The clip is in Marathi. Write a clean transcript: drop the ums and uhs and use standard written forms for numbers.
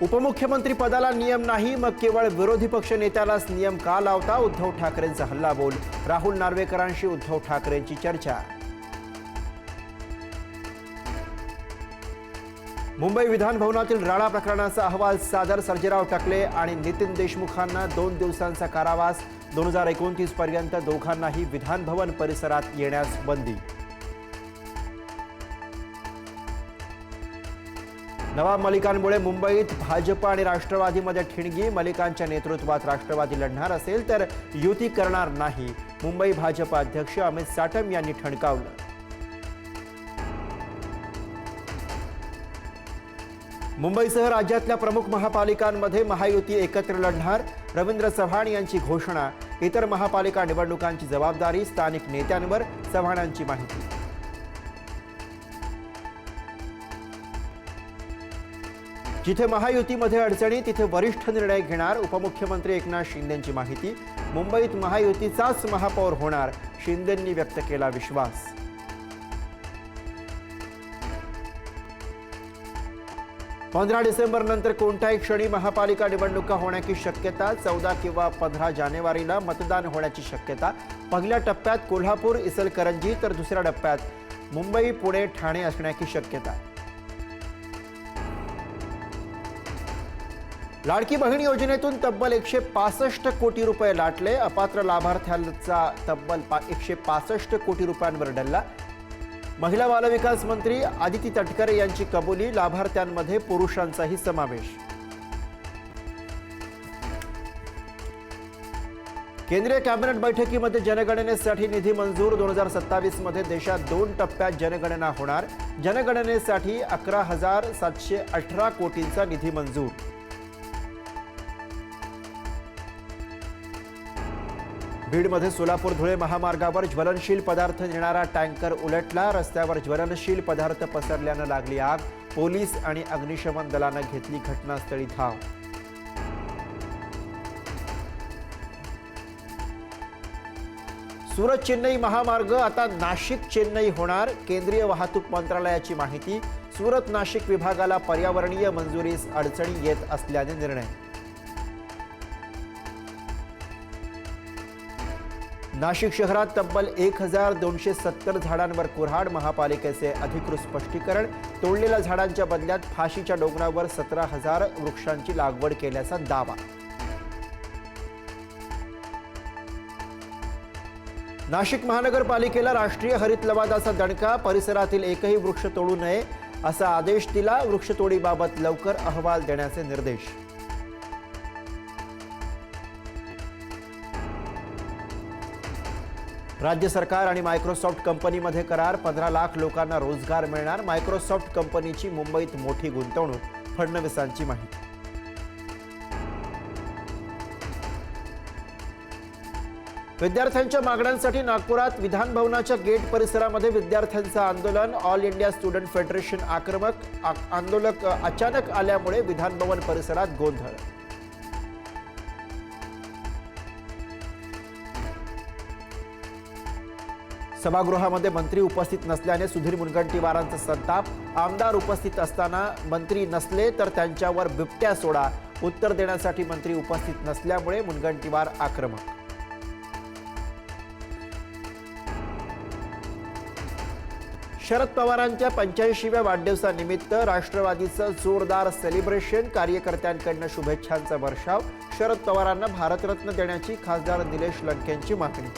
उपमुख्यमंत्री पदाला नियम नाही, मग केवळ विरोधी पक्ष नेत्यालाच नियम का लावता? उद्धव ठाकरेंचा हल्लाबोल. राहुल नार्वेकरांशी उद्धव ठाकरेंची चर्चा. मुंबई विधान भवनातील राणा प्रकरणाचा अहवाल सादर. सर्जेराव टकले आणि नितीन देशमुखांना 2 दिवसांचा कारावास. 2029 पर्यंत दोघांनाही विधान भवन परिसरात येण्यास बंदी. नवाब मलिकांमुळे मुंबईत भाजप आणि राष्ट्रवादीमध्ये ठिणगी. मलिकांच्या नेतृत्वात राष्ट्रवादी लढणार असेल तर युती करणार नाही, मुंबई भाजप अध्यक्ष अमित साटम यांनी ठणकावलं. मुंबईसह राज्यातल्या प्रमुख महापालिकांमध्ये महायुती एकत्र लढणार. रवींद्र चव्हाण यांची घोषणा. इतर महापालिका निवडणुकांची जबाबदारी स्थानिक नेत्यांवर. चव्हाणांची माहिती. जिथे महायुतीमध्ये अडचणी तिथे वरिष्ठ निर्णय घेणार. उपमुख्यमंत्री एकनाथ शिंदेंची माहिती. मुंबईत महायुतीचाच महापौर होणार, शिंदेंनी व्यक्त केला विश्वास. पंधरा डिसेंबर नंतर कोणत्याही क्षणी महापालिका निवडणुका होण्याची शक्यता. 14 किंवा 15 जानेवारीला मतदान होण्याची शक्यता. पहिल्या टप्प्यात कोल्हापूर, इचलकरंजी तर दुसऱ्या टप्प्यात मुंबई, पुणे, ठाणे असण्याची शक्यता. लाडकी बहीण योजनेतून तब्बल 165 कोटी रुपये लाटले. अपात्र लाभार्थ्यांचा तब्बल 165 कोटी रुपयांवर डल्ला. महिला बालविकास मंत्री आदिती तटकरे यांची कबुली. लाभार्थ्यांमध्ये पुरुषांचाही समावेश. केंद्रीय कॅबिनेट बैठकीमध्ये जनगणनेसाठी निधी मंजूर. 2027 मध्ये देशात 2 टप्प्यात जनगणना होणार. जनगणनेसाठी 11,718 कोटींचा निधी मंजूर. बीडमध्ये सोलापूर धुळे महामार्गावर ज्वलनशील पदार्थ नेणारा टँकर उलटला. रस्त्यावर ज्वलनशील पदार्थ पसरल्यानं लागली आग. पोलीस आणि अग्निशमन दलानं घेतली घटनास्थळी धाव. सुरत चेन्नई महामार्ग आता नाशिक चेन्नई होणार. केंद्रीय वाहतूक मंत्रालयाची माहिती. सुरत नाशिक विभागाला पर्यावरणीय मंजुरीस अडचणी येत असल्याने निर्णय. नाशिक शहरात तब्बल 1270 झाडांवर कुऱ्हाड. महापालिकेचे अधिकृत स्पष्टीकरण. तोडलेल्या झाडांच्या बदल्यात फाशीच्या डोंगरावर 17,000 वृक्षांची लागवड केल्याचा दावा. नाशिक महानगरपालिकेला राष्ट्रीय हरित लवादाचा दणका. परिसरातील एकही वृक्ष तोडू नये असा आदेश दिला. वृक्षतोडीबाबत लवकर अहवाल देण्याचे निर्देश. राज्य सरकार आणि मायक्रोसॉफ्ट कंपनीमध्ये करार. 15 लाख लोकांना रोजगार मिळणार. मायक्रोसॉफ्ट कंपनीची मुंबईत मोठी गुंतवणूक. फडणवीसांची माहिती. विद्यार्थ्यांच्या मागण्यांसाठी नागपुरात विधान भवनाच्या गेट परिसरामध्ये विद्यार्थ्यांचं आंदोलन. ऑल इंडिया स्टुडंट फेडरेशन आक्रमक. आंदोलक अचानक आल्यामुळे विधान भवन परिसरात गोंधळ. सभागृहामध्ये मंत्री उपस्थित नसल्याने सुधीर मुनगंटीवारांचा संताप. आमदार उपस्थित असताना मंत्री नसले तर त्यांच्यावर बिबट्या सोडा. उत्तर देण्यासाठी मंत्री उपस्थित नसल्यामुळे मुनगंटीवार आक्रमक. शरद पवारांच्या 85व्या वाढदिवसानिमित्त राष्ट्रवादीचं जोरदार सेलिब्रेशन. कार्यकर्त्यांकडून शुभेच्छांचा वर्षाव. शरद पवारांना भारतरत्न देण्याची खासदार निलेश लंकेंची मागणी.